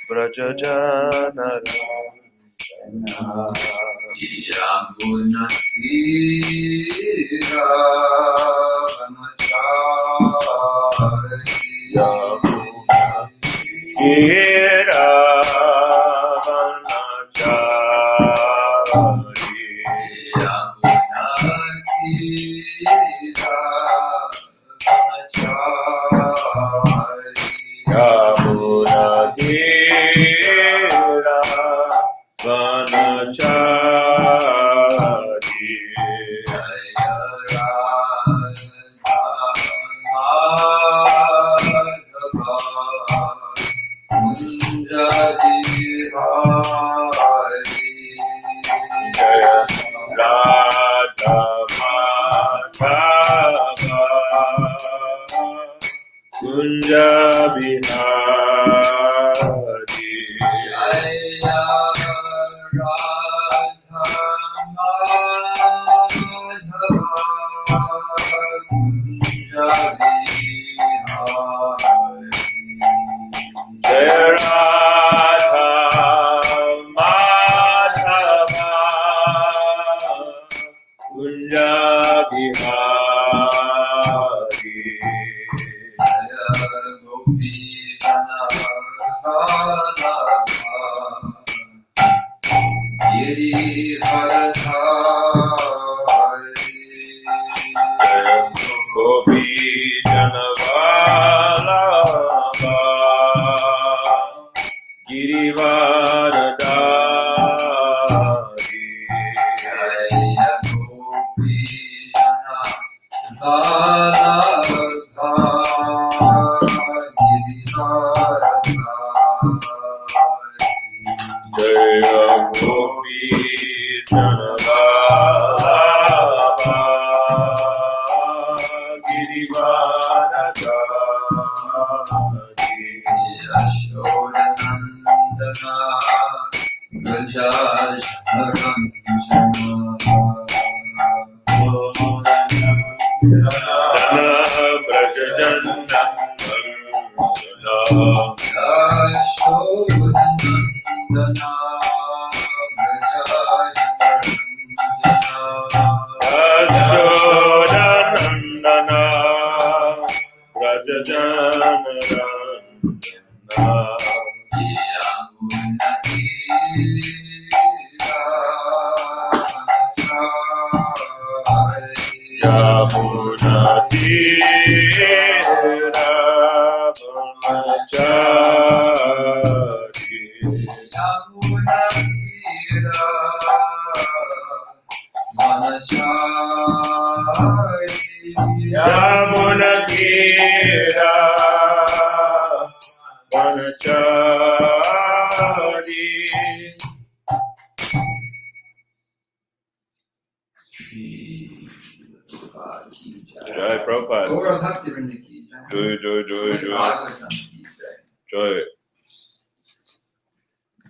Brajajana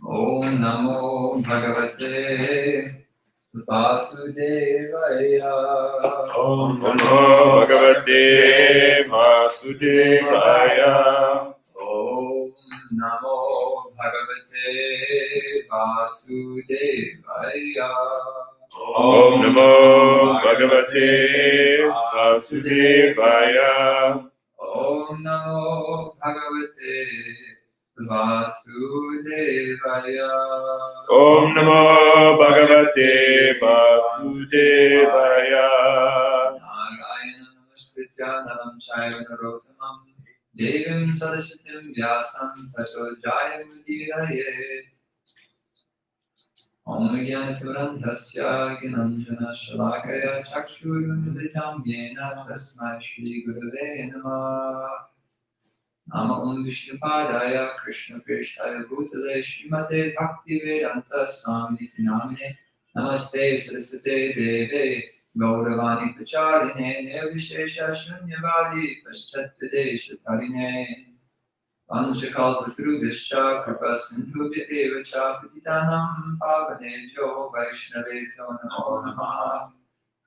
Om Namo Bhagavate Vasudevaya. Om Namo Bhagavate Vasudevaya. Om Namo Bhagavate Vasudevaya. Om Namo Bhagavate Vasudevaya. Om Namo Bhagavate Vasudevaya. Om Namo Bhagavate Vasudevaya. Narayana Namaskritya Naram Chaiva Narotamam Devim Saraswatim Vyasam Tato Jayamudiraye. Om Gyanativrandhasya Ginanjana Shalakaya Chakshurunvitam Yena Tasmai Shri Gurave Namah. Nama Om Vishnupadaya Krishna Krishnaya Bhutale Srimate Bhaktivedanta Swami Namine Namaste Saraswate Deve Gauravani Pacharine Nirvishesha Shunyavadi Paschattvide Shatarine Vanchakalpatarubhishcha Kripa Sindhubhya Eva Cha Patitanam Pavanebhyo Vaishnavebhyo Namo Namaha.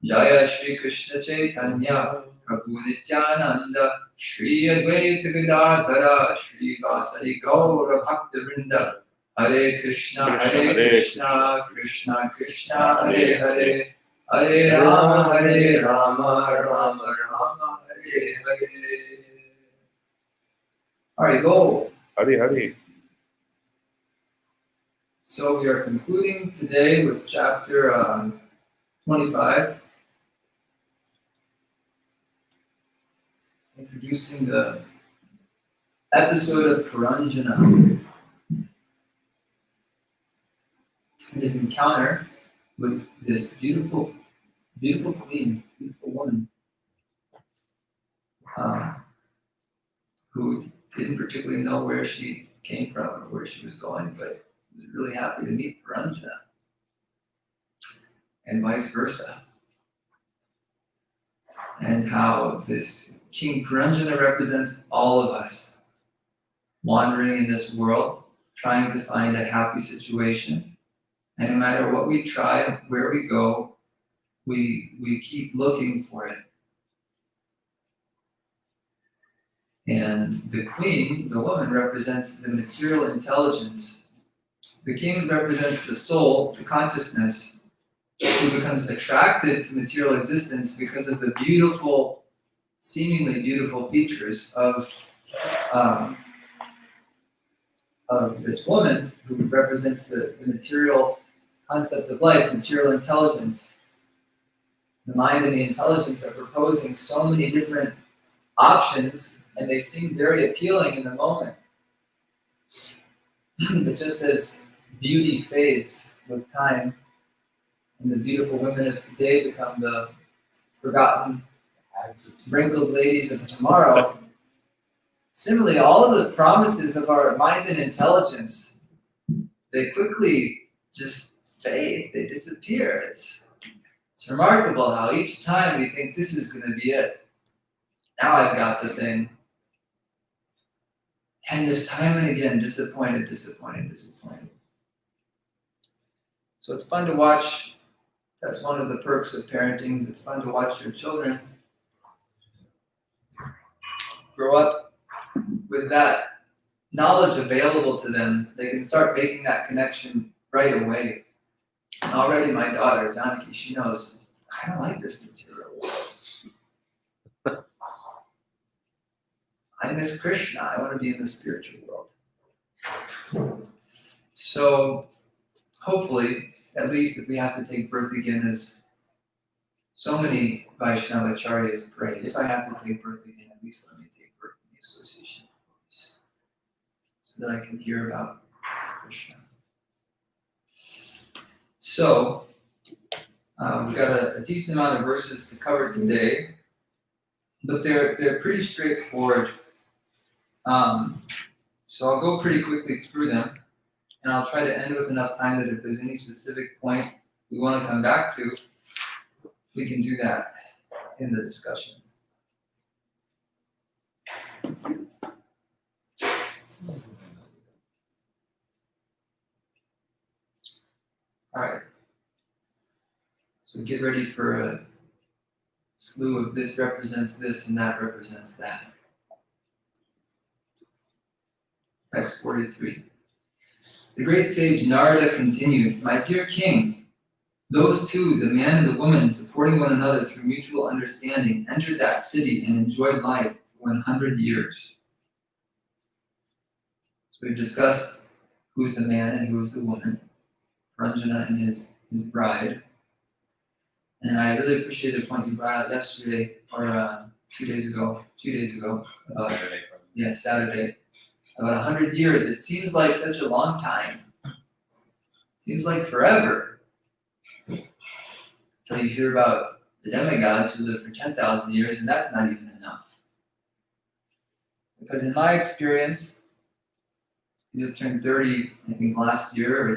Jaya Shri Krishna Chaitanya Prabhu Nityananda, Shri Advaita Gadadhara, Shri Vasari Gaura Bhaktivinoda, Hare Krishna, Krishna Krishna, Hare Hare, Hare Rama, Rama Rama, Hare Hare. All right, go. Hari. So we are concluding today with chapter 25, introducing the episode of Puranjana and his encounter with this beautiful queen, beautiful woman, who didn't particularly know where she came from or where she was going, but was really happy to meet Puranjana, and vice versa. And how this King Puranjana represents all of us, wandering in this world, trying to find a happy situation. And no matter what we try, where we go, we keep looking for it. And the queen, the woman, represents the material intelligence. The king represents the soul, the consciousness, who becomes attracted to material existence because of the beautiful, seemingly beautiful features of this woman, who represents the material concept of life, material intelligence. The mind and the intelligence are proposing so many different options, and they seem very appealing in the moment. But just as beauty fades with time, and the beautiful women of today become the forgotten, wrinkled ladies of tomorrow, similarly, all of the promises of our mind and intelligence, they quickly just fade, they disappear. It's remarkable how each time we think this is going to be it. Now I've got the thing. And just time and again, disappointed. So it's fun to watch. That's one of the perks of parenting. It's fun to watch your children grow up with that knowledge available to them. They can start making that connection right away. And already my daughter, Janaki, she knows, I don't like this material world. I miss Krishna. I want to be in the spiritual world. So hopefully, at least if we have to take birth again, as so many Vaishnava acharyas pray, if I have to take birth again, at least let me take birth in the association of devotees, so that I can hear about Krishna. So, we've got a decent amount of verses to cover today, but they're pretty straightforward. So I'll go pretty quickly through them, and I'll try to end with enough time that if there's any specific point we want to come back to, we can do that in the discussion. All right. So get ready for a slew of this represents this and that represents that. Text 43. The great sage Narada continued, "My dear king, those two, the man and the woman, supporting one another through mutual understanding, entered that city and enjoyed life for 100 years. So we've discussed who's the man and who's the woman, Puranjana and his bride. And I really appreciate the point you brought out yesterday, or 2 days ago, about Saturday, about 100 years. It seems like such a long time. Seems like forever. Until you hear about the demigods who live for 10,000 years, and that's not even enough. Because in my experience, you just turned 30, I think last year.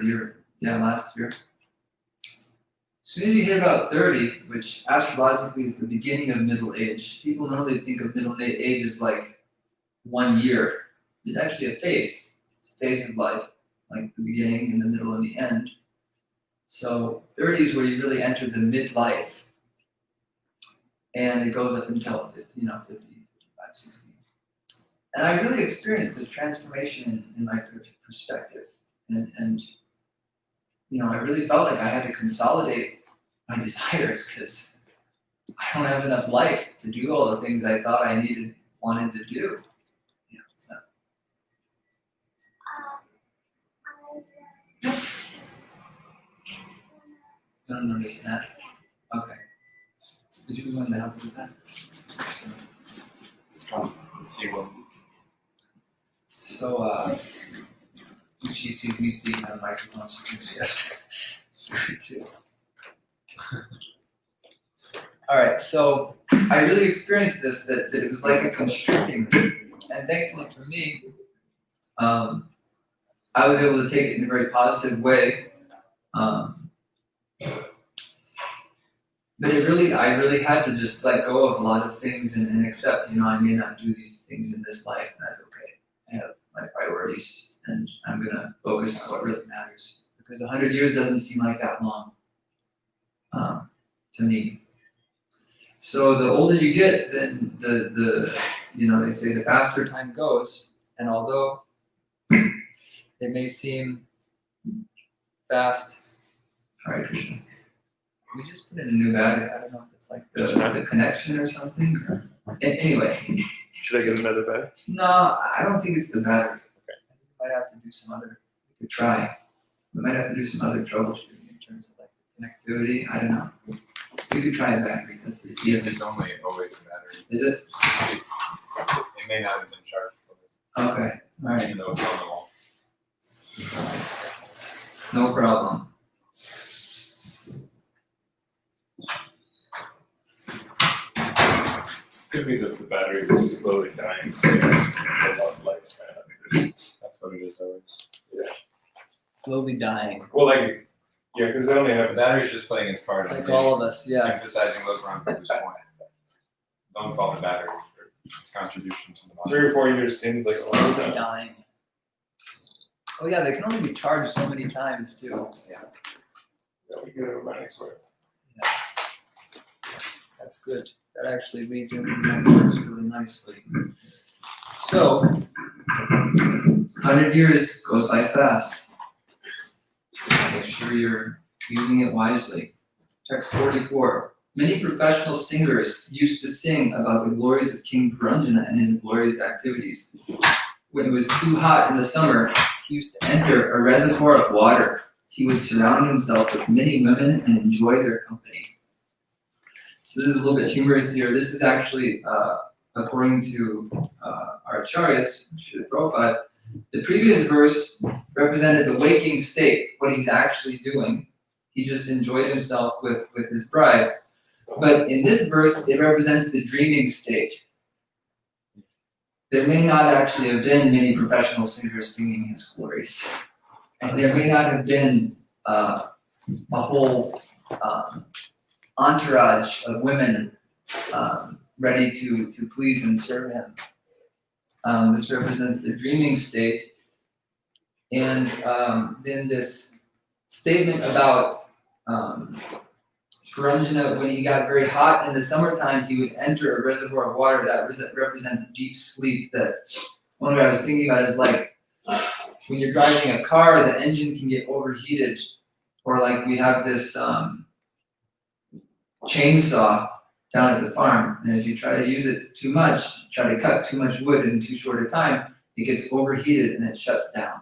As soon as you hit about 30, which astrologically is the beginning of middle age, people normally think of middle age as like 1 year. It's actually a phase. It's a phase of life, like the beginning and the middle and the end. So 30 is where you really enter the midlife. and it goes up until 50, 55, 60. And I really experienced a transformation in my perspective. And I really felt like I had to consolidate my desires because I don't have enough life to do all the things I thought I wanted to do. So. You don't understand? Okay. Would you be willing to help me with that? Let's see what. So, if she sees me speaking on the microphone, she can yes. too. All right, so I really experienced this, that it was like a constricting. And thankfully for me, I was able to take it in a very positive way. But I really had to just let go of a lot of things and accept, I may not do these things in this life, and that's okay. I have my priorities, and I'm going to focus on what really matters. Because 100 years doesn't seem like that long to me. So the older you get, then they say the faster time goes, and although it may seem fast, Hare Krishna. We just put in a new battery. I don't know if it's like the connection or something. Anyway. Should I get another bag? No, I don't think it's the battery. Okay. We might have to do some other. We could try. We might have to do some other troubleshooting in terms of like connectivity. I don't know. We could try a battery. It's easy. It's only always a battery. Is it? It may not have been charged fully. Okay. All right. Even though it's on the wall. No problem. Could be that the battery is slowly dying. So yeah, a lot of lifespan. That's what it is always. Yeah. Slowly dying. Well, because they only have The battery's just playing its part. Like all of us, yeah. Emphasizing Lokran Prabhu's point. Don't fault the battery for its contribution to the body. 3 or 4 years seems like a long Slowly time. dying. Oh yeah, they can only be charged so many times too. Yeah, we get a money's worth. Yeah. That's good. That actually leads into the next verse really nicely. So, 100 years goes by fast. Make sure you're using it wisely. Text 44. Many professional singers used to sing about the glories of King Puranjana and his glorious activities. When it was too hot in the summer, he used to enter a reservoir of water. He would surround himself with many women and enjoy their company. So this is a little bit humorous here. This is actually, according to our acharyas, Srila Prabhupada, the previous verse represented the waking state, what he's actually doing. He just enjoyed himself with his bride. But in this verse, it represents the dreaming state. There may not actually have been many professional singers singing his glories. And there may not have been a whole entourage of women ready to please and serve him. This represents the dreaming state. And then this statement about Puranjana, when he got very hot in the summertime, he would enter a reservoir of water that represents deep sleep. That one what I was thinking about is like when you're driving a car, the engine can get overheated. Or like we have this chainsaw down at the farm, and if you try to use it too much, try to cut too much wood in too short a time, it gets overheated and it shuts down.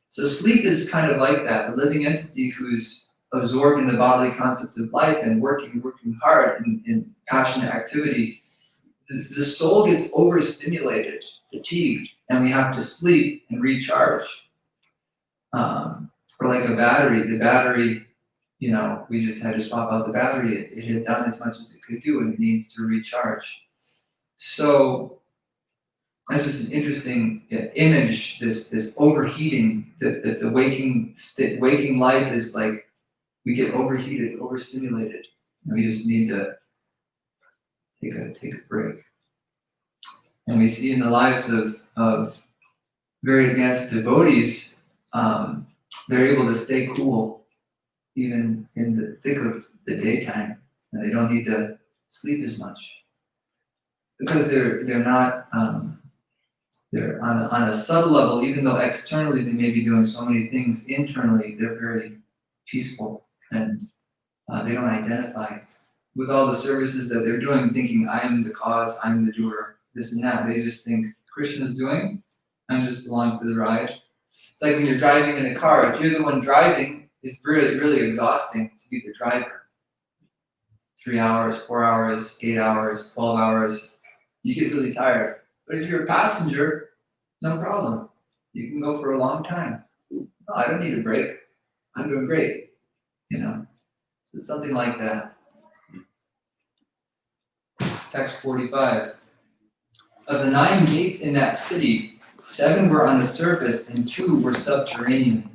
So sleep is kind of like that, the living entity who's absorbed in the bodily concept of life and working hard in passionate activity. The soul gets overstimulated, fatigued, and we have to sleep and recharge. Or like a battery, the battery, we just had to swap out the battery. It had done as much as it could do, and it needs to recharge. So that's just an interesting image. This overheating. That the waking life is like we get overheated, overstimulated, and we just need to take a break. And we see in the lives of very advanced devotees, they're able to stay cool even in the thick of the daytime, and they don't need to sleep as much because they're not they're on a subtle level, even though externally they may be doing so many things, internally they're very peaceful and they don't identify with all the services that they're doing, thinking I'm the cause, I'm the doer, this and that. They just think Krishna's doing, I'm just along for the ride. It's like when you're driving in a car, if you're the one driving, it's really, really exhausting to be the driver. 3 hours, 4 hours, 8 hours, 12 hours, you get really tired. But if you're a passenger, no problem. You can go for a long time. No, I don't need a break. I'm doing great. So it's something like that. Text 45. Of the 9 gates in that city, 7 were on the surface and 2 were subterranean.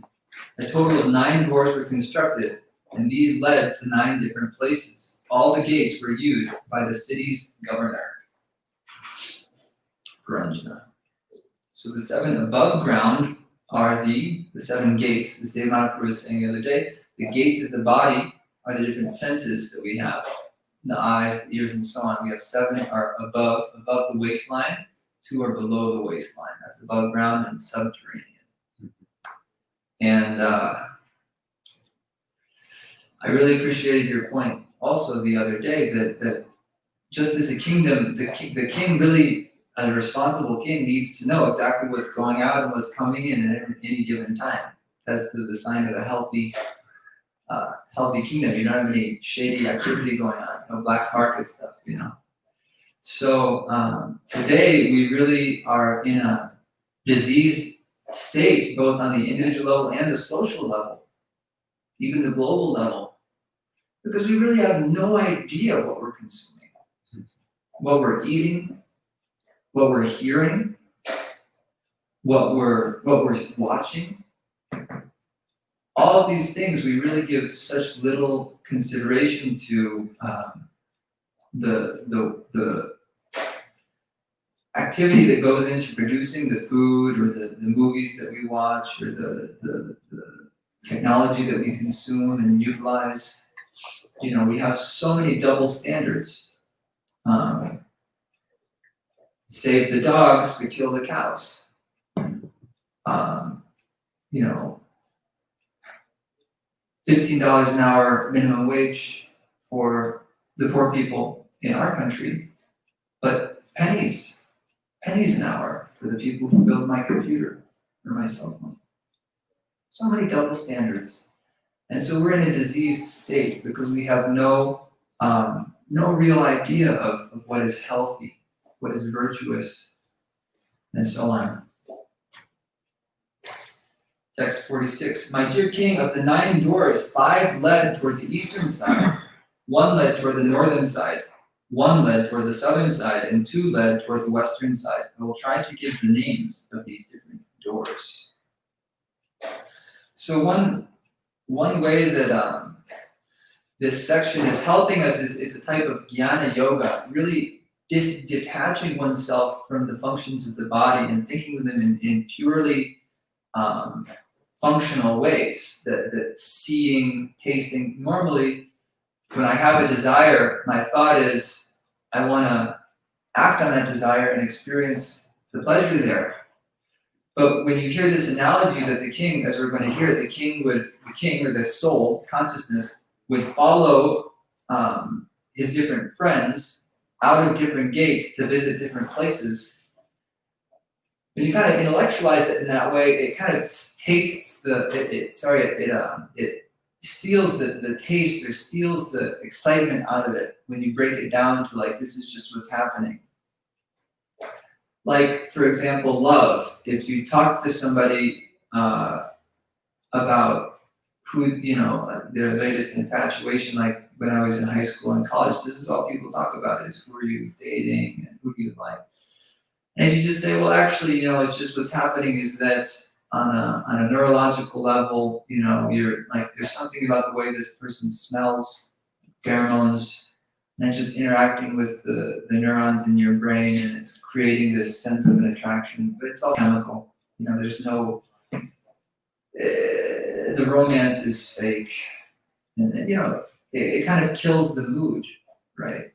A total of 9 doors were constructed, and these led to 9 different places. All the gates were used by the city's governor. Granjana. So the 7 above ground are the 7 gates, as Dave Mahaprabhu was saying the other day. The gates of the body are the different senses that we have. The eyes, the ears, and so on. We have 7 are above the waistline, 2 are below the waistline. That's above ground and subterranean. And I really appreciated your point also the other day that just as a kingdom, the king really, a responsible king, needs to know exactly what's going out and what's coming in at any given time. That's the sign of a healthy kingdom. You don't have any shady activity going on, no black market stuff, So today we really are in a diseased state, both on the individual level and the social level, even the global level, because we really have no idea what we're consuming, what we're eating, what we're hearing, what we're watching. All of these things we really give such little consideration to. The activity that goes into producing the food or the movies that we watch or the technology that we consume and utilize. We have so many double standards. Save the dogs, but kill the cows. $15 an hour minimum wage for the poor people in our country, but pennies an hour for the people who build my computer or my cell phone. So many double standards. And so we're in a diseased state because we have no real idea of what is healthy, what is virtuous, and so on. Text 46. My dear king, of the 9 doors, 5 led toward the eastern side, 1 led toward the northern side, 1 led toward the southern side, and 2 led toward the western side. I will try to give the names of these different doors. So one way that this section is helping us is it's a type of jnana yoga, really detaching oneself from the functions of the body and thinking of them in purely functional ways, that seeing, tasting. Normally, when I have a desire, my thought is, I want to act on that desire and experience the pleasure there. But when you hear this analogy that the king, as we're going to hear, the king or the soul, consciousness, would follow his different friends out of different gates to visit different places. When you kind of intellectualize it in that way, it kind of tastes it steals the taste or steals the excitement out of it when you break it down to this is just what's happening. Like, for example, love. If you talk to somebody about who, their latest infatuation, like when I was in high school and college, this is all people talk about is who are you dating and who do you like. And if you just say, well, actually, it's just what's happening is that on a neurological level, you're like, there's something about the way this person smells, pheromones, and just interacting with the neurons in your brain, and it's creating this sense of an attraction, but it's all chemical. There's no, the romance is fake, and it kind of kills the mood, right?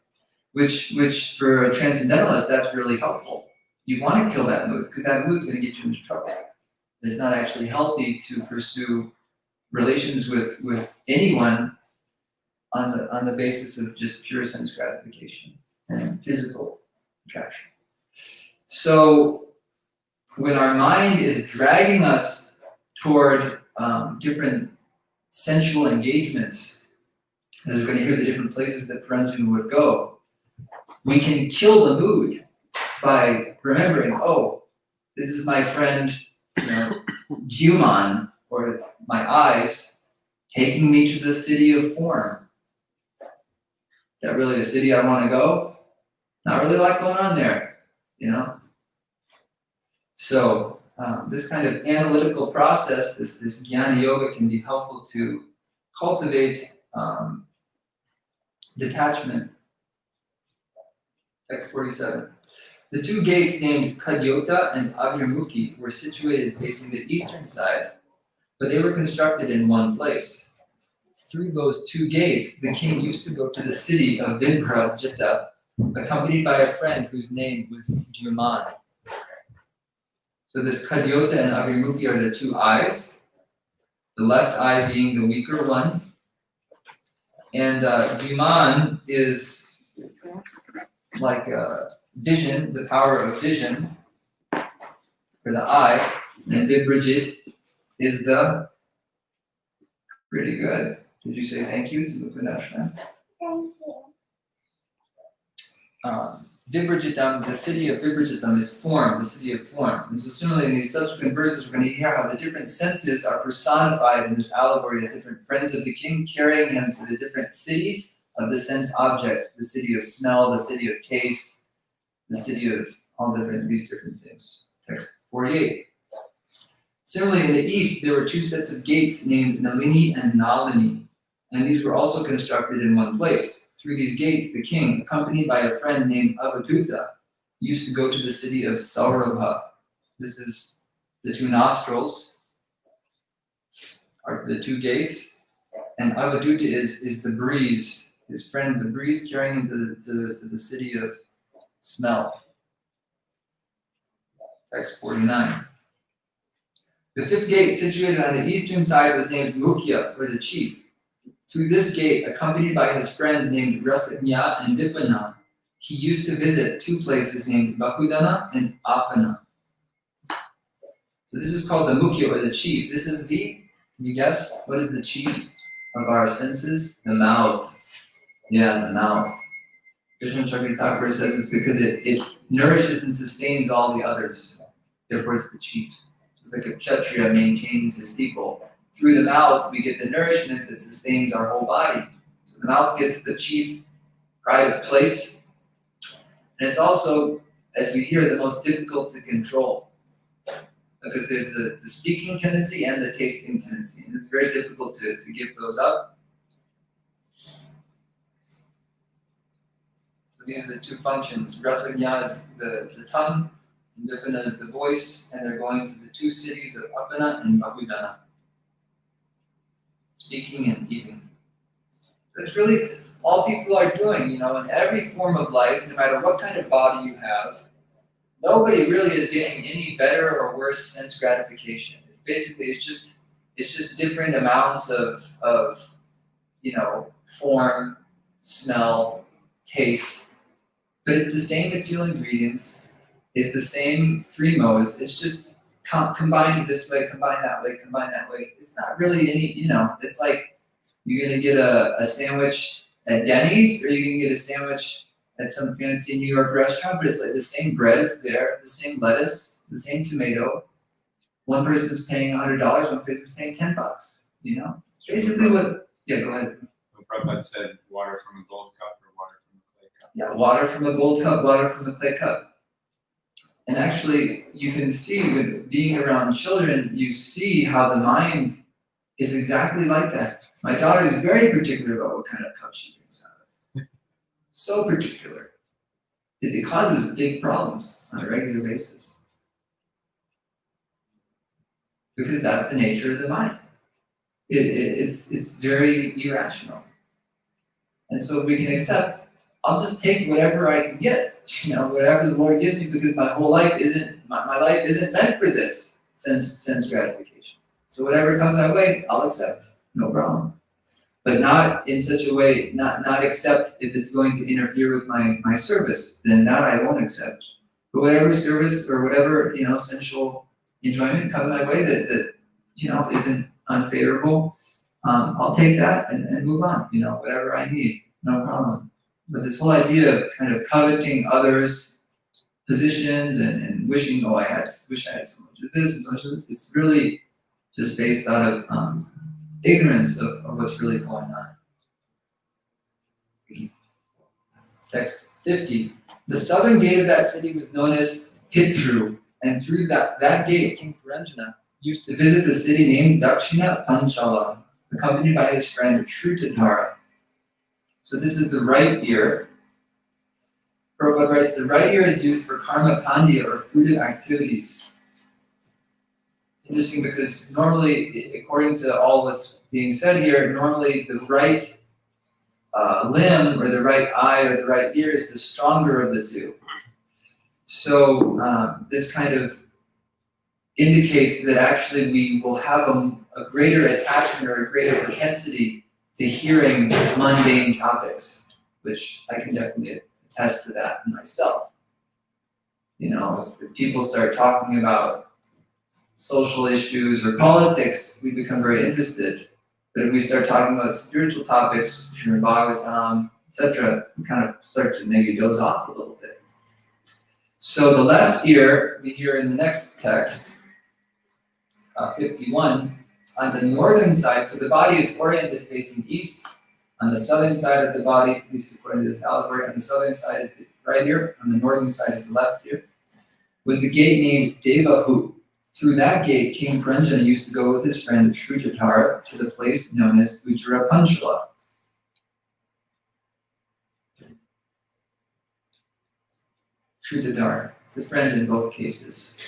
which for a transcendentalist, that's really helpful. You want to kill that mood because that mood's going to get you into trouble. It's not actually healthy to pursue relations with anyone on the basis of just pure sense gratification and physical attraction. So when our mind is dragging us toward different sensual engagements, as we're going to hear the different places that Paranjan would go, we can kill the mood by remembering, oh, this is my friend, Juman, or my eyes, taking me to the city of form. Is that really the city I want to go? Not really a lot going on there, So this kind of analytical process, this jnana yoga, can be helpful to cultivate detachment. Text 47. The two gates named Kadyota and Abhirmukhi were situated facing the eastern side, but they were constructed in one place. Through those two gates, the king used to go to the city of Vibhrajita, accompanied by a friend whose name was Juman. So this Kadyota and Abhirmukhi are the two eyes, the left eye being the weaker one. And Juman is like vision, the power of vision for the eye. And Vibhrajit is the, pretty good. Did you say thank you to Mukundashna? Thank you. Vibhrajitam, the city of Vibhrajitam is form, the city of form. And so similarly in these subsequent verses, we're going to hear how the different senses are personified in this allegory as different friends of the king, carrying him to the different cities of the sense object, the city of smell, the city of taste, the city of all these different things. Text 48. Similarly, in the east, there were two sets of gates named Nalini and Nalini, and these were also constructed in one place. Through these gates, the king, accompanied by a friend named Avaduta, used to go to the city of Saurabha. This is the two nostrils, are the two gates, and Avaduta is the breeze, his friend the breeze, carrying him to the city of smell. Text 49. The fifth gate, situated on the eastern side, was named Mukhya, or the chief. Through this gate, accompanied by his friends named Rasagnya and Vipana, he used to visit two places named Bahudana and Apana. So this is called the Mukhya, or the chief. This is can you guess, what is the chief of our senses? The mouth. Yeah, the mouth. Krishna Chakra Thakur says it's because it nourishes and sustains all the others. Therefore, it's the chief. Just like a Kshatriya maintains his people. Through the mouth, we get the nourishment that sustains our whole body. So the mouth gets the chief pride of place. And it's also, as we hear, the most difficult to control. Because there's the speaking tendency and the tasting tendency. And it's very difficult to give those up. So these are the two functions. Rasagnya is the tongue, and Vipana is the voice, and they're going to the two cities of Apana and Bahudana. Speaking and eating. That's really all people are doing, in every form of life, no matter what kind of body you have. Nobody really is getting any better or worse sense gratification. It's just different amounts of form, smell, taste. But it's the same material ingredients, it's the same three modes, it's just combined this way, combine that way, combine that way. It's not really any, it's like you're going to get a sandwich at Denny's, or you're going to get a sandwich at some fancy New York restaurant, but it's like the same bread is there, the same lettuce, the same tomato. One person's paying $100, one person's paying $10, Basically what, yeah, go ahead. Prabhupada said water from a gold cup or water from a clay cup. Yeah, water from a gold cup, water from a clay cup. And actually, you can see with being around children, you see how the mind is exactly like that. My daughter is very particular about what kind of cup she drinks out of. So particular. It causes big problems on a regular basis. Because that's the nature of the mind. It's very irrational. And so if we can accept I'll just take whatever I can get, whatever the Lord gives me, because my whole life my life isn't meant for this sense gratification. So whatever comes my way, I'll accept, no problem. But not in such a way, not accept if it's going to interfere with my service, then that I won't accept. But whatever service or whatever, sensual enjoyment comes my way that isn't unfavorable, I'll take that and move on, whatever I need, no problem. But this whole idea of kind of coveting others' positions and wishing, wish I had so much of this and so much of this, it's really just based out of ignorance of what's really going on. Text 50. The southern gate of that city was known as Hitru, and through that gate, King Puranjana used to visit the city named Dakshina Panchala, accompanied by his friend Shrutadhara. So this is the right ear. Prabhupada writes, the right ear is used for karma pandya, or fruitive activities. Interesting, because normally, according to all that's being said here, normally the right limb or the right eye or the right ear is the stronger of the two. So this kind of indicates that actually we will have a greater attachment or a greater propensity to hearing mundane topics, which I can definitely attest to that myself. If people start talking about social issues or politics, we become very interested. But if we start talking about spiritual topics, Srimad-Bhagavatam, etc., we kind of start to maybe doze off a little bit. So the left ear, we hear in the next text, 51, on the northern side, so the body is oriented facing east. On the southern side of the body, at least according to this allegory, on the southern side is the right ear, on the northern side is the left ear, was the gate named Devahu. Through that gate, King Puranjana used to go with his friend Shrutadhara to the place known as Uttara Panchala. Shrutadhara is the friend in both cases.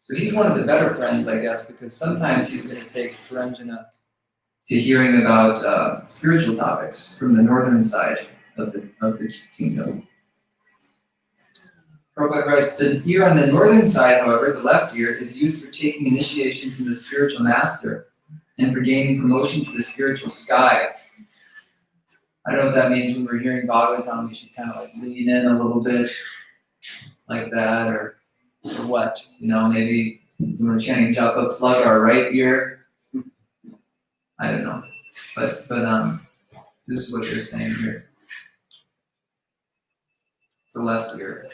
So he's one of the better friends, I guess, because sometimes he's going to take Puranjana to hearing about spiritual topics from the northern side of the kingdom. Prabhupada writes, the ear on the northern side, however, the left ear, is used for taking initiation from the spiritual master and for gaining promotion to the spiritual sky. I don't know what that means. When we're hearing Bhagavatam, we should kind of like lean in a little bit like that, or what? Maybe when we're chanting japa, plug our right ear. I don't know. But this is what they're saying here. It's the left ear.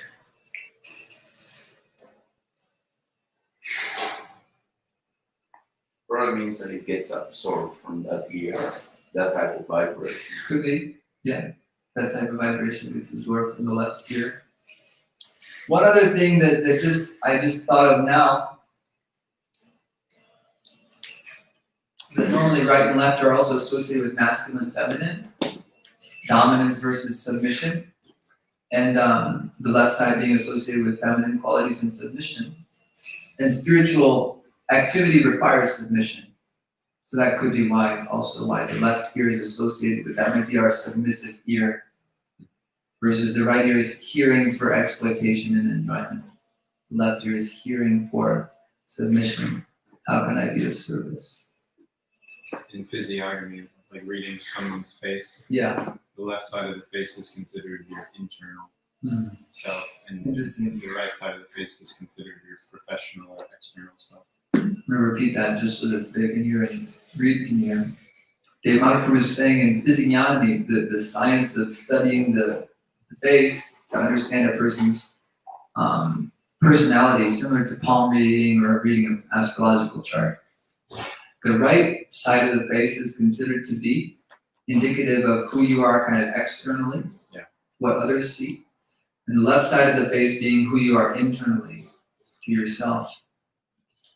Probably means that it gets absorbed from that ear, that type of vibration. Could be, yeah. That type of vibration gets absorbed from the left ear. One other thing that I just thought of now, that normally right and left are also associated with masculine and feminine, dominance versus submission, and the left side being associated with feminine qualities and submission. And spiritual activity requires submission. So that could be why the left ear is associated with that. Might be our submissive ear, versus the right ear is hearing for exploitation and enjoyment. The left ear is hearing for submission. How can I be of service? In physiognomy, like reading someone's face, Yeah. the left side of the face is considered your internal self, and Interesting. the right side of the face is considered your professional or external self. I'm going to repeat that just so that they can hear and read can hear. Dave Mahaprabhu was saying in physiognomy, the science of studying the face to understand a person's personality, similar to palm reading or reading an astrological chart. The right side of the face is considered to be indicative of who you are kind of externally, what others see. And the left side of the face being who you are internally to yourself,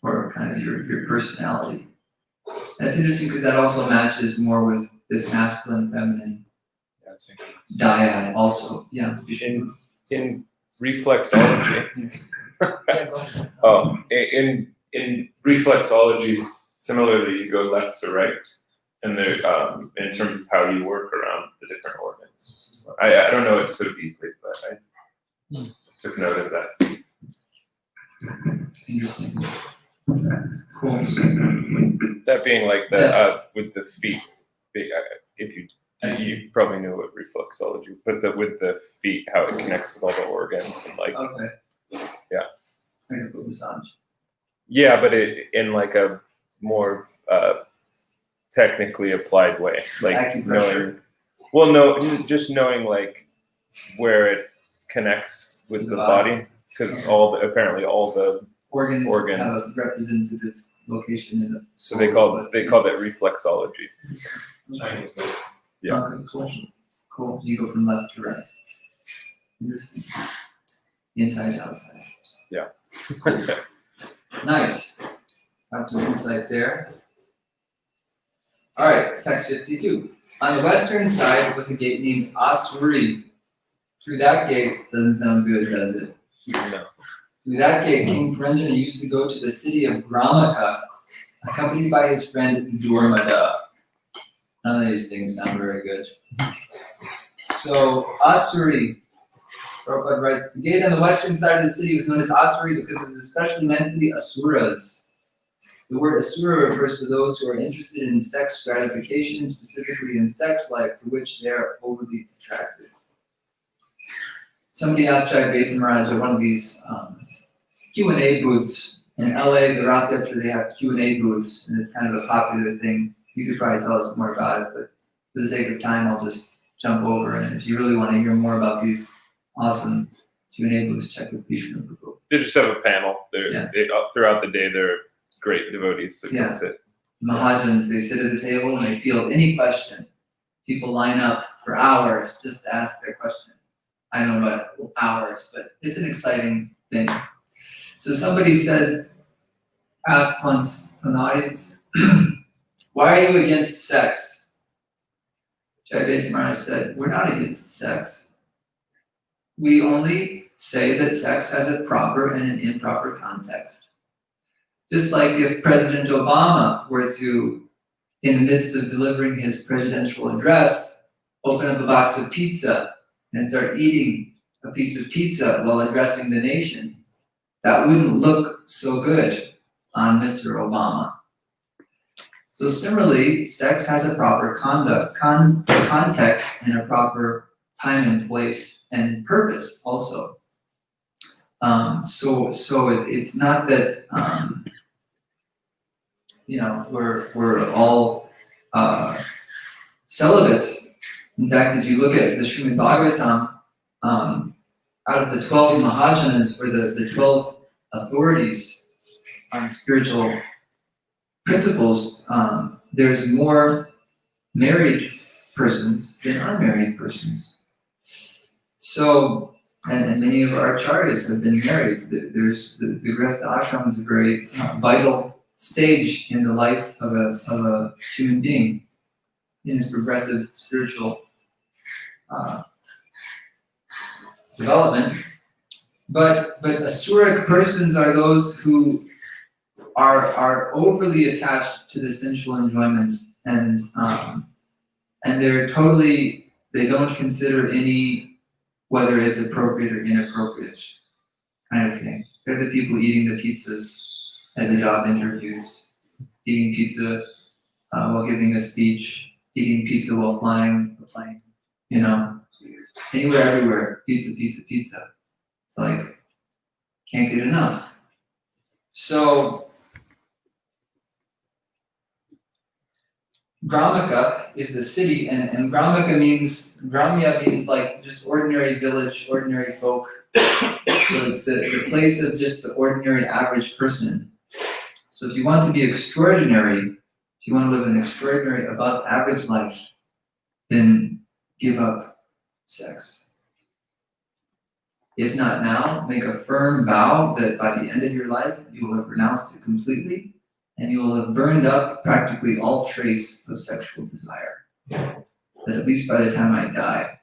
or kind of your personality. That's interesting because that also matches more with this masculine, feminine dyad also. Yeah. In reflexology. Yeah, go ahead. In reflexology, similarly, you go left to right. And there, in terms of how you work around the different organs. I don't know it so deeply, but I took note of that. Interesting. Cool. That being like the with the feet. If I see. you probably knew what reflexology, but with the feet, how it connects with all the organs and like Okay. Yeah. Like a foot massage. yeah, but in like a more technically applied way, like Acupressure. just knowing like where it connects with The the body. body, because Okay. apparently all the Organs have Organs. a representative location in the so they called it reflexology. Chinese medicine. Yeah. Okay, cool. Cool. So you go from left to right. Interesting. Inside to outside. Yeah. Cool. Nice. Got some insight there. All right, text 52. On the western side was a gate named Asuri. Through that gate, doesn't sound good, does it? No. Through that gate, King Puranjana used to go to the city of Gramaka, accompanied by his friend Durmada. None of these things sound very good. So, Asuri, Prabhupada writes, the gate on the western side of the city was known as Asuri because it was especially meant for the Asuras. The word Asura refers to those who are interested in sex gratification, specifically in sex life, to which they are overly attracted. Somebody asked Jai Beta Maharaj at one of these Q&A booths in LA, the Rath Yatra, they have Q&A booths, and it's kind of a popular thing. You could probably tell us more about it, but for the sake of time, I'll just jump over. And if you really want to hear more about these awesome Q&A booths, check with Vishnu Prabhu. They just have a panel. Yeah. Throughout the day, they're great devotees that Yeah. can sit. Mahajans, they sit at the table and they field any question. People line up for hours just to ask their question. I don't know about hours, but it's an exciting thing. So somebody asked once an audience, why are you against sex? Jai Beta Maharaj said, we're not against sex. We only say that sex has a proper and an improper context. Just like if President Obama were to, in the midst of delivering his presidential address, open up a box of pizza and start eating a piece of pizza while addressing the nation, that wouldn't look so good on Mr. Obama. So similarly, sex has a proper context and a proper time and place and purpose also. So it's not that we're all celibates. In fact, if you look at the Srimad-Bhagavatam, out of the 12 Mahajanas, or the 12 authorities on spiritual principles, there's more married persons than unmarried persons. So, and many of our acharyas have been married. There's the Grihastha ashram is a very vital stage in the life of a human being in his progressive spiritual development. But asuric persons are those who are overly attached to the sensual enjoyment, and they don't consider any, whether it's appropriate or inappropriate kind of thing. They're the people eating the pizzas at the job interviews, eating pizza while giving a speech, eating pizza while flying a plane, anywhere, everywhere, pizza, pizza, pizza. It's like, can't get enough. So, Gramaka is the city, and Gramya means like just ordinary village, ordinary folk. So it's the place of just the ordinary average person. So if you want to be extraordinary, if you want to live an extraordinary above average life, then give up sex. If not now, make a firm vow that by the end of your life, you will have renounced it completely, and you will have burned up practically all trace of sexual desire. That at least by the time I die,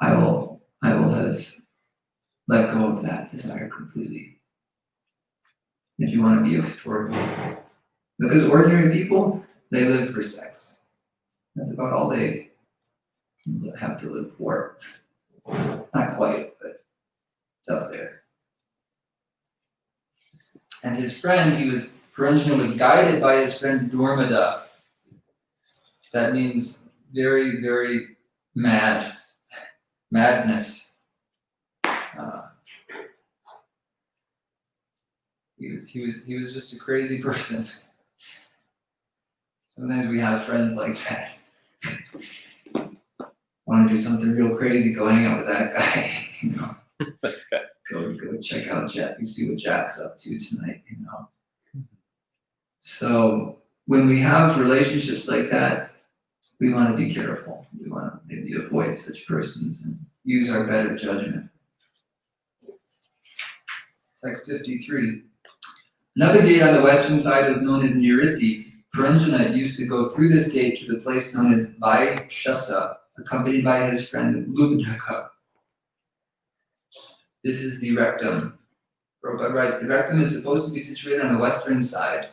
I will have let go of that desire completely. If you want to be extraordinary. Because ordinary people, They live for sex. That's about all they have to live for. Not quite, but it's up there. And his friend, Puranjana was guided by his friend Durmada. That means very, very mad. Madness. He was just a crazy person. Sometimes we have friends like that. Want to do something real crazy, go hang out with that guy, you know. Go check out Jack. You see what Jack's up to tonight, you know. So when we have relationships like that, we want to be careful. We want to maybe avoid such persons and use our better judgment. Text 53. Another gate on the western side was known as Niriti. Puranjana used to go through this gate to the place known as Vaishasa, accompanied by his friend Lubdhaka. This is the rectum. Prabhupada writes, the rectum is supposed to be situated on the western side.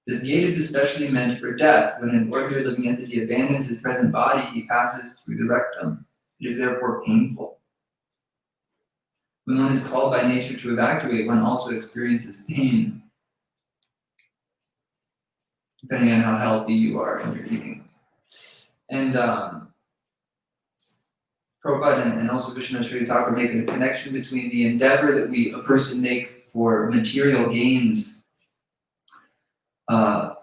This gate is especially meant for death. When an ordinary living entity abandons his present body, he passes through the rectum. It is therefore painful. When one is called by nature to evacuate, one also experiences pain, depending on how healthy you are in your eating. And Prabhupada and also Vishnu Sri Thakur make a connection between the endeavor that a person make for material gains, labha,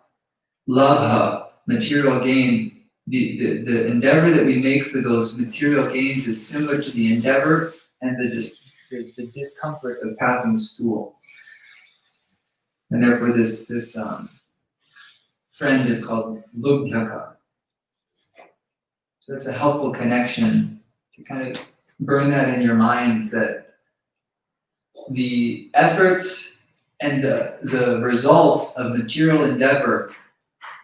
material gain. The endeavor that we make for those material gains is similar to the endeavor and the discomfort of passing stool. And therefore this friend is called Lubdhaka. So it's a helpful connection to kind of burn that in your mind, that the efforts and the results of material endeavor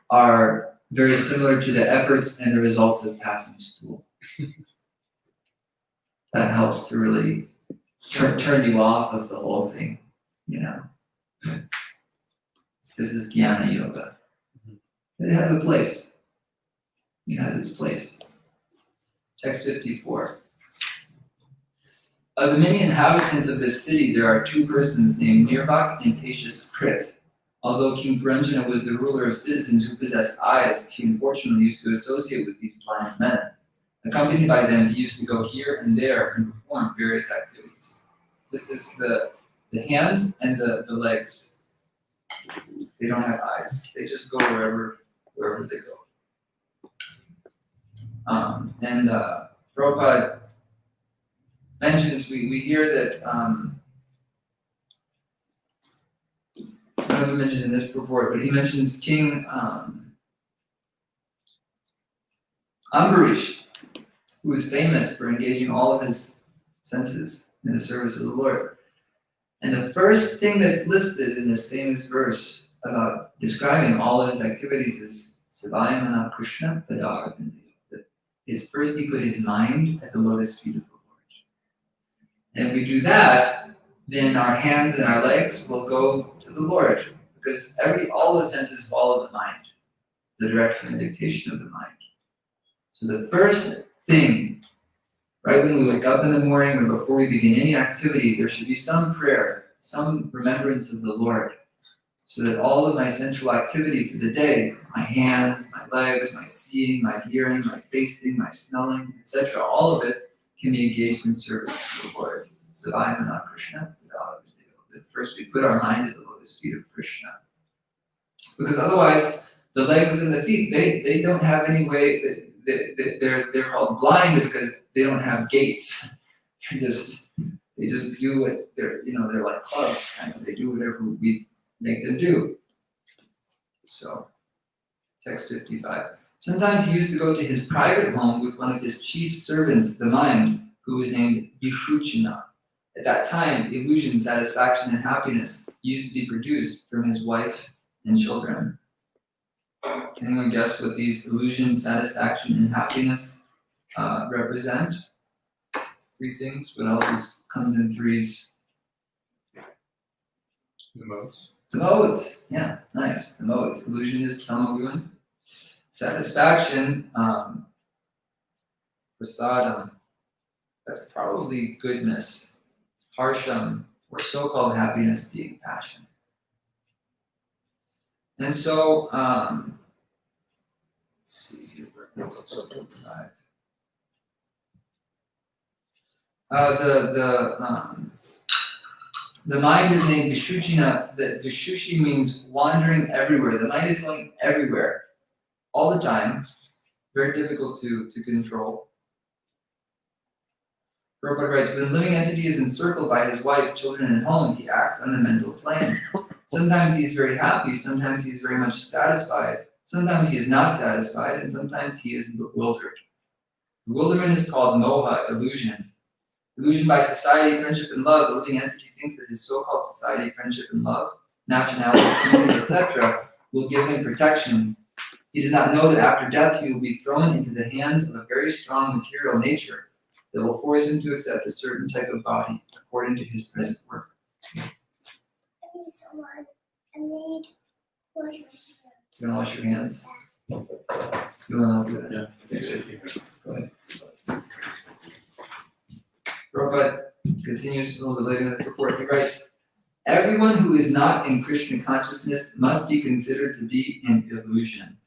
are very similar to the efforts and the results of passing stool. That helps to really turn you off of the whole thing, you know. This is Jnana Yoga. It has a place. It has its place. Text 54. Of the many inhabitants of this city, there are two persons named Nirbhak and Patius Krit. Although King Puranjana was the ruler of citizens who possessed eyes, he unfortunately used to associate with these blind men. Accompanied by them, he used to go here and there and perform various activities. This is the hands and the legs. They don't have eyes. They just go wherever they go. Prabhupada mentions, we hear that, one of them mentions in this purport, but he mentions King Ambarish, who was famous for engaging all of his senses in the service of the Lord. And the first thing that's listed in this famous verse about describing all of his activities is Savayamana Krishna Padaravindayo. First he put his mind at the lotus feet of the Lord. And if we do that, then our hands and our legs will go to the Lord, because all the senses follow the mind, the direction and dictation of the mind. So the first thing, right when we wake up in the morning or before we begin any activity, there should be some prayer, some remembrance of the Lord, so that all of my sensual activity for the day, my hands, my legs, my seeing, my hearing, my tasting, my smelling, etc., all of it can be engaged in service to the Lord. So Savayamana Krishna. First we put our mind at the lotus feet of Krishna. Because otherwise, the legs and the feet, they don't have any way, they're called blind because they don't have gates. They just do what they're like clubs, kind of. They do whatever we make them do. So, text 55. Sometimes he used to go to his private home with one of his chief servants, the mind, who was named Vishuchana. At that time, illusion, satisfaction, and happiness used to be produced from his wife and children. Can anyone guess what these illusion, satisfaction, and happiness represent? Three things. What else comes in threes? The modes. The modes. Yeah, nice. The modes. Illusion is tamagun. Satisfaction, prasadam, that's probably goodness. Harsham, or so-called happiness, being passion. And so, let's see here. The mind is named Vishuchina. The Vishushi means wandering everywhere. The mind is going everywhere, all the time. Very difficult to control. Prabhupada writes, when a living entity is encircled by his wife, children, and home, he acts on a mental plane. Sometimes he is very happy, sometimes he is very much satisfied, sometimes he is not satisfied, and sometimes he is bewildered. Bewilderment is called moha, illusion. Illusion by society, friendship, and love. The living entity thinks that his so-called society, friendship, and love, nationality, community, etc., will give him protection. He does not know that after death he will be thrown into the hands of a very strong material nature that will force him to accept a certain type of body according to his present work. I need wash You want to wash your hands? You want to do that? Yeah. Go ahead. Prabhupada continues a little bit later in the report. He writes, everyone who is not in Krishna consciousness must be considered to be an illusion.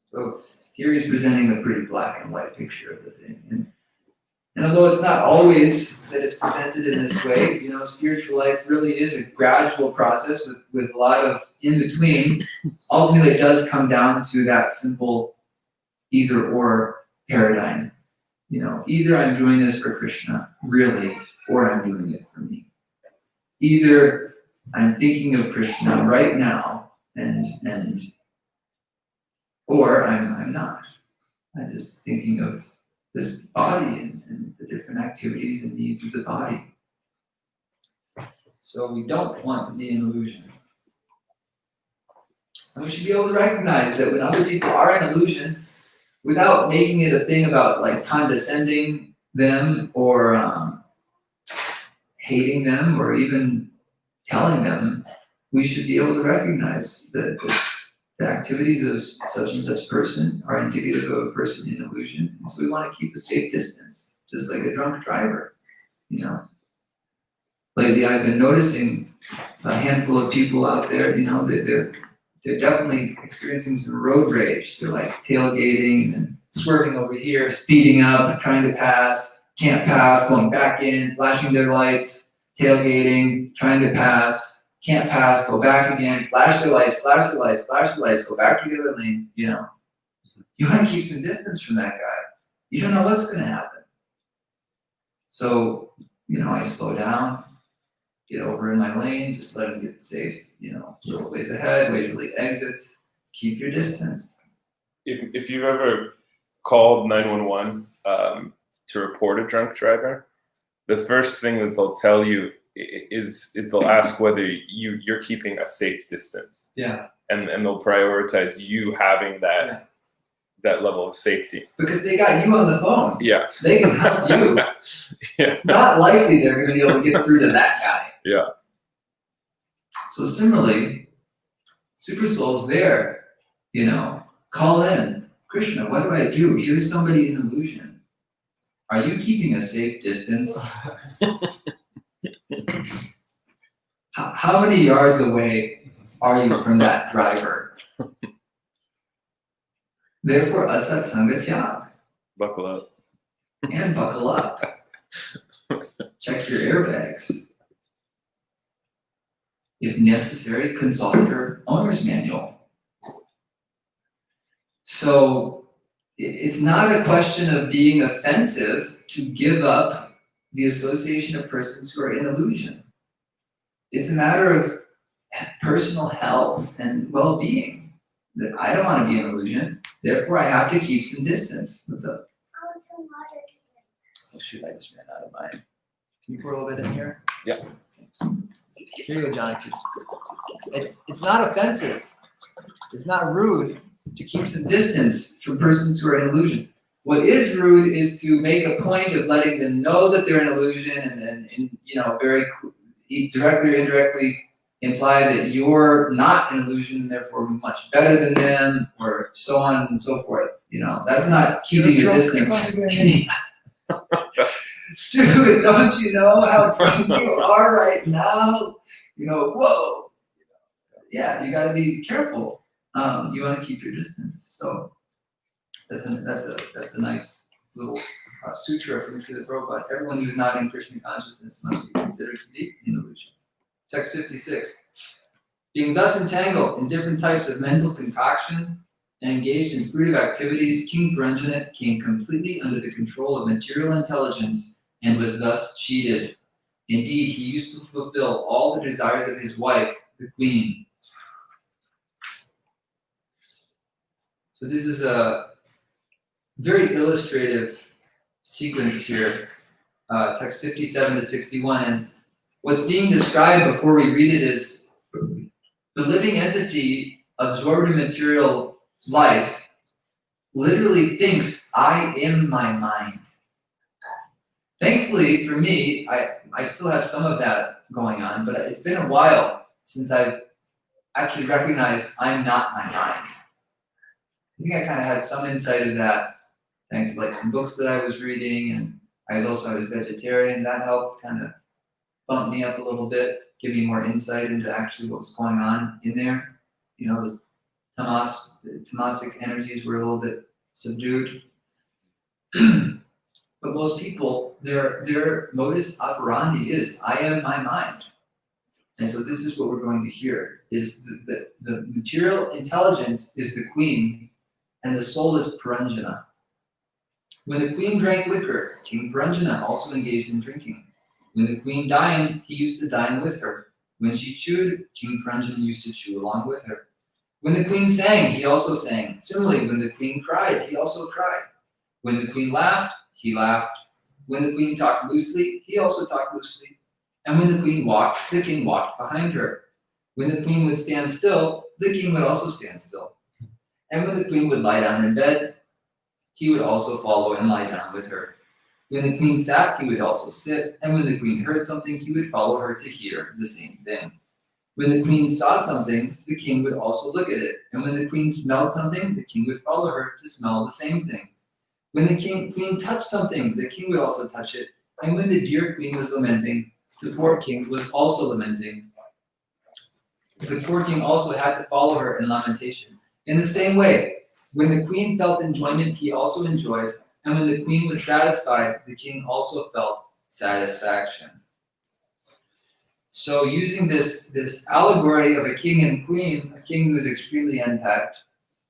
So here he's presenting a pretty black and white picture of the thing. And although it's not always that it's presented in this way, spiritual life really is a gradual process with a lot of in between. Ultimately, it does come down to that simple either or paradigm. Either I'm doing this for Krishna, really, or I'm doing it for me. Either I'm thinking of Krishna right now, or I'm not. I'm just thinking of this body and the different activities and needs of the body. So we don't want to be an illusion. And we should be able to recognize that when other people are an illusion, without making it a thing about like condescending them or hating them or even telling them, we should be able to recognize that the activities of such and such person are indicative of a person in illusion. And so we want to keep a safe distance, just like a drunk driver, Lately I've been noticing a handful of people out there, they're definitely experiencing some road rage. They're like tailgating and swerving over here, speeding up, trying to pass, can't pass, going back in, flashing their lights, tailgating, trying to pass, can't pass, go back again, flash their lights, go back to the other lane, You want to keep some distance from that guy. You don't know what's going to happen. So, I slow down, get over in my lane, just let him get safe, a little ways ahead, wait till he exits, keep your distance. If you've ever called 911 to report a drunk driver, the first thing that they'll tell you is they'll ask whether you're keeping a safe distance. Yeah. And they'll prioritize you having that level of safety. Because they got you on the phone. Yeah. They can help you. Yeah. Not likely they're going to be able to get through to that guy. Yeah. So similarly, super souls there, call in. Krishna, what do I do? Here's somebody in illusion. Are you keeping a safe distance? How many yards away are you from that driver? Therefore, asat sanga tyag. Buckle up. And buckle up. Check your airbags. If necessary, consult your owner's manual. So it's not a question of being offensive to give up the association of persons who are in illusion. It's a matter of personal health and well-being. That I don't want to be an illusion, therefore I have to keep some distance. What's up? I want some water to drink. Oh shoot, I just ran out of mine. Can you pour a little bit in here? Yeah. Thanks. Here you go, Johnny. It's not offensive. It's not rude to keep some distance from persons who are in illusion. What is rude is to make a point of letting them know that they're in illusion and very directly or indirectly imply that you're not an illusion, therefore much better than them, or so on and so forth. That's not keeping your distance. Dude, don't you know how drunk you are right now? Whoa. Yeah, you got to be careful. You want to keep your distance. So that's a nice little sutra from Srila Prabhupada. Everyone who is not in Krishna consciousness must be considered to be an illusion. Text 56. Being thus entangled in different types of mental concoction and engaged in fruitive activities, King Puranjanit came completely under the control of material intelligence and was thus cheated. Indeed, he used to fulfill all the desires of his wife, the queen. So this is a very illustrative sequence here, text 57 to 61. And what's being described before we read it is the living entity absorbed in material life literally thinks, I am my mind. Thankfully for me, I still have some of that going on, but it's been a while since I've actually recognized I'm not my mind. I think I kind of had some insight of that thanks to some books that I was reading, and I was also a vegetarian. That helped kind of bump me up a little bit, give me more insight into actually what was going on in there. The tamasic energies were a little bit subdued. But most people, their modus operandi is, I am my mind. And so this is what we're going to hear, is the material intelligence is the queen, and the soul is Puranjana. When the queen drank liquor, King Puranjana also engaged in drinking. When the queen dined, he used to dine with her. When she chewed, King Puranjana used to chew along with her. When the queen sang, he also sang. Similarly, when the queen cried, he also cried. When the queen laughed, he laughed. When the queen talked loosely, he also talked loosely. And when the queen walked, the king walked behind her. When the queen would stand still, the king would also stand still. And when the queen would lie down in bed, he would also follow and lie down with her. When the queen sat, he would also sit. And when the queen heard something, he would follow her to hear the same thing. When the queen saw something, the king would also look at it. And when the queen smelled something, the king would follow her to smell the same thing. When the queen touched something, the king would also touch it. And when the dear queen was lamenting, the poor king was also lamenting. The poor king also had to follow her in lamentation. In the same way, when the queen felt enjoyment, he also enjoyed. And when the queen was satisfied, the king also felt satisfaction. So using this allegory of a king and queen, a king who is extremely unpacked,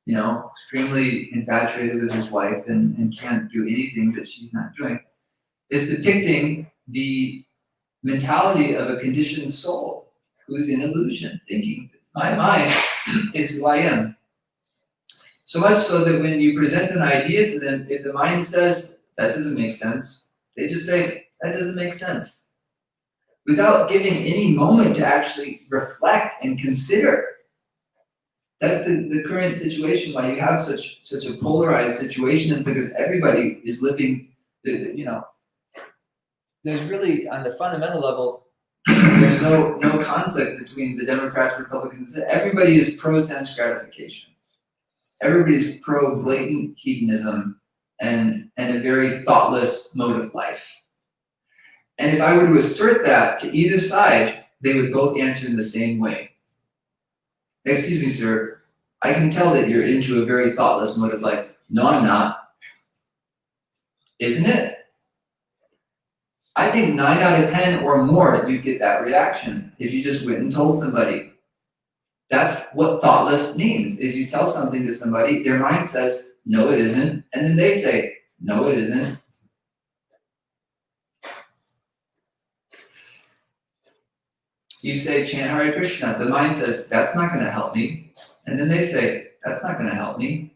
extremely infatuated with his wife and can't do anything that she's not doing, is depicting the mentality of a conditioned soul who's in illusion, thinking, my mind is who I am. So much so that when you present an idea to them, if the mind says, that doesn't make sense, they just say, that doesn't make sense. Without giving any moment to actually reflect and consider. That's the current situation, why you have such a polarized situation, is because everybody is living, there's really, on the fundamental level, there's no conflict between the Democrats, Republicans. Everybody is pro-sense gratification. Everybody's pro-blatant hedonism and a very thoughtless mode of life. And if I were to assert that to either side, they would both answer in the same way. Excuse me, sir, I can tell that you're into a very thoughtless mode of life. No, I'm not. Isn't it? I think 9 out of 10 or more, you'd get that reaction if you just went and told somebody. That's what thoughtless means, is you tell something to somebody, their mind says, no, it isn't, and then they say, no, it isn't. You say, chant Hare Krishna, the mind says, that's not going to help me, and then they say, that's not going to help me.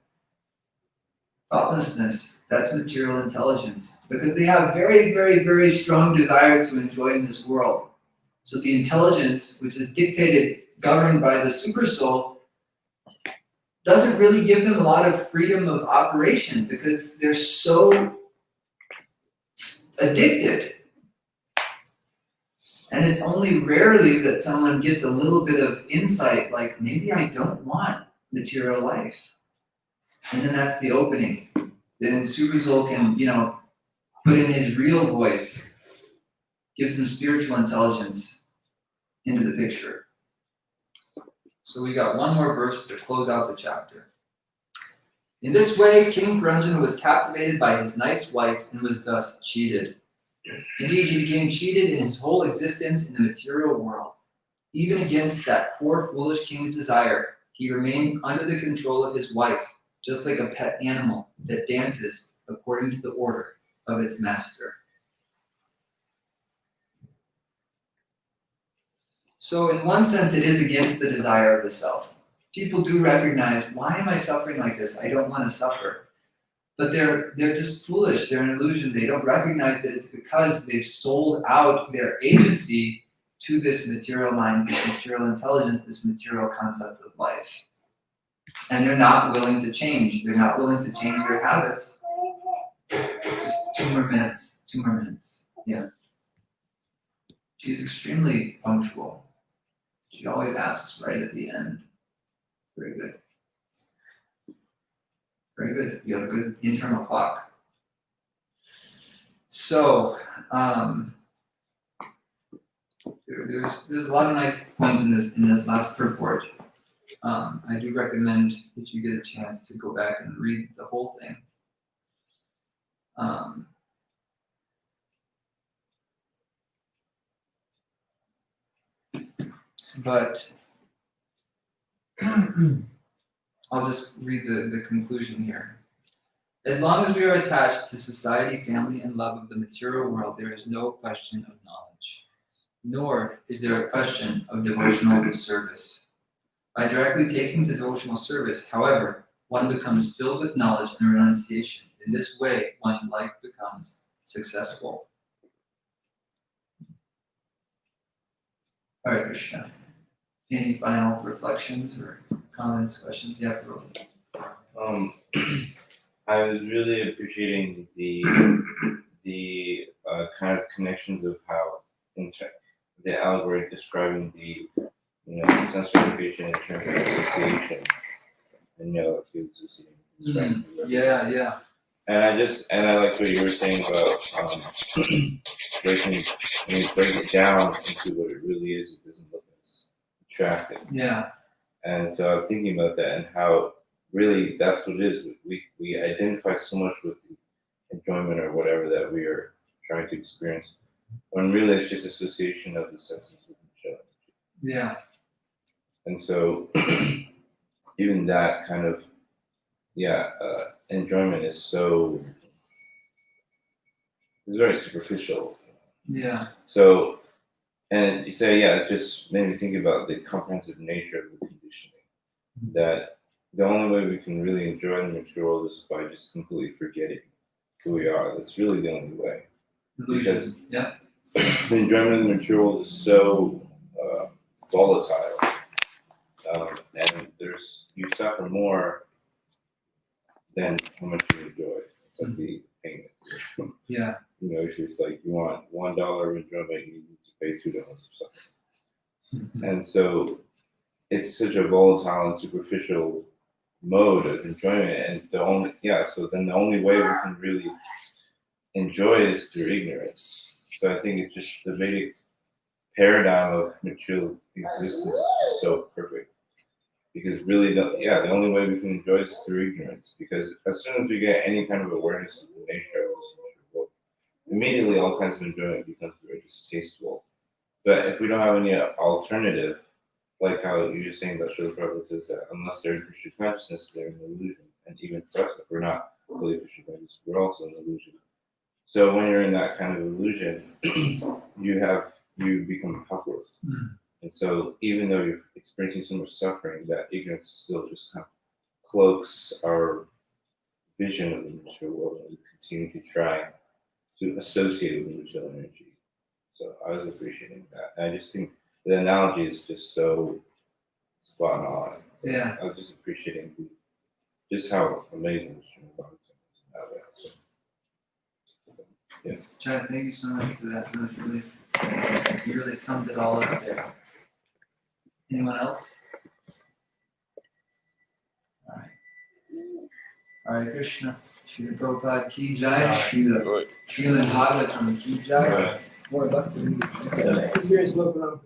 Thoughtlessness, that's material intelligence, because they have very, very, very strong desires to enjoy in this world. So the intelligence, which is dictated, governed by the super soul, doesn't really give them a lot of freedom of operation because they're so addicted. And it's only rarely that someone gets a little bit of insight, like maybe I don't want material life. And then that's the opening. Then Super Soul can, put in his real voice, give some spiritual intelligence into the picture. So we got one more verse to close out the chapter. In this way, King Puranjana was captivated by his nice wife and was thus cheated. Indeed, he became cheated in his whole existence in the material world. Even against that poor, foolish king's desire, he remained under the control of his wife, just like a pet animal that dances according to the order of its master. So in one sense, it is against the desire of the self. People do recognize, why am I suffering like this? I don't want to suffer. But they're just foolish. They're an illusion. They don't recognize that it's because they've sold out their agency to this material mind, this material intelligence, this material concept of life. And they're not willing to change. They're not willing to change their habits. Just 2 more minutes. 2 more minutes. Yeah. She's extremely punctual. She always asks right at the end. Very good. Very good. You have a good internal clock. So, there's a lot of nice points in this last purport. I do recommend that you get a chance to go back and read the whole thing. But I'll just read the conclusion here. As long as we are attached to society, family, and love of the material world, there is no question of knowledge, nor is there a question of devotional service. By directly taking to devotional service, however, one becomes filled with knowledge and renunciation. In this way, one's life becomes successful. Hare Krishna. Any final reflections or comments, questions? Yeah, bro. I was really appreciating the kind of connections of how the allegory describing the sense certification in terms of association. And like he was associating. Yeah. And I like what you were saying about when you break it down into what it really is, it doesn't look as attractive. Yeah. And so I was thinking about that and how really that's what it is. We identify so much with the enjoyment or whatever that we are trying to experience, when really it's just association of the senses with each other. Yeah. And so even that kind of enjoyment is very superficial. Yeah. So, and you say, it just made me think about the comprehensive nature of the conditioning. That the only way we can really enjoy the material world is by just completely forgetting who we are. That's really the only way. Because the enjoyment of the material world is so volatile, and you suffer more than how much you enjoy. It's like the payment. Yeah. It's just like you want $1 of enjoyment, you need to pay $2 or something. And so it's such a volatile and superficial mode of enjoyment, and so then the only way we can really enjoy is through ignorance. So I think it's just the Vedic paradigm of material existence is just so perfect. Because really, the only way we can enjoy is through ignorance. Because as soon as we get any kind of awareness of the nature of this world, immediately all kinds of enjoyment becomes very distasteful. But if we don't have any alternative, like how you're saying that Srila Prabhupada says that unless they're in Krishna consciousness, they're in illusion. And even for us, if we're not fully Krishna conscious, we're also in illusion. So when you're in that kind of illusion, you become helpless. And so even though you're experiencing so much suffering, that ignorance still just kind of cloaks our vision of the material world, and we continue to try to associate it with material energy. So I was appreciating that. And I just think the analogy is just so spot on. So Yeah. I was just appreciating just how amazing Srimad-Bhagavatam is in that way. So, Chad, thank you so much for that. That was really You really summed it all up there. Anyone else? Hare Krishna. Srila Prabhupada ki jai. Srila Bhagavatam ki jai. More luck to you. Experience local.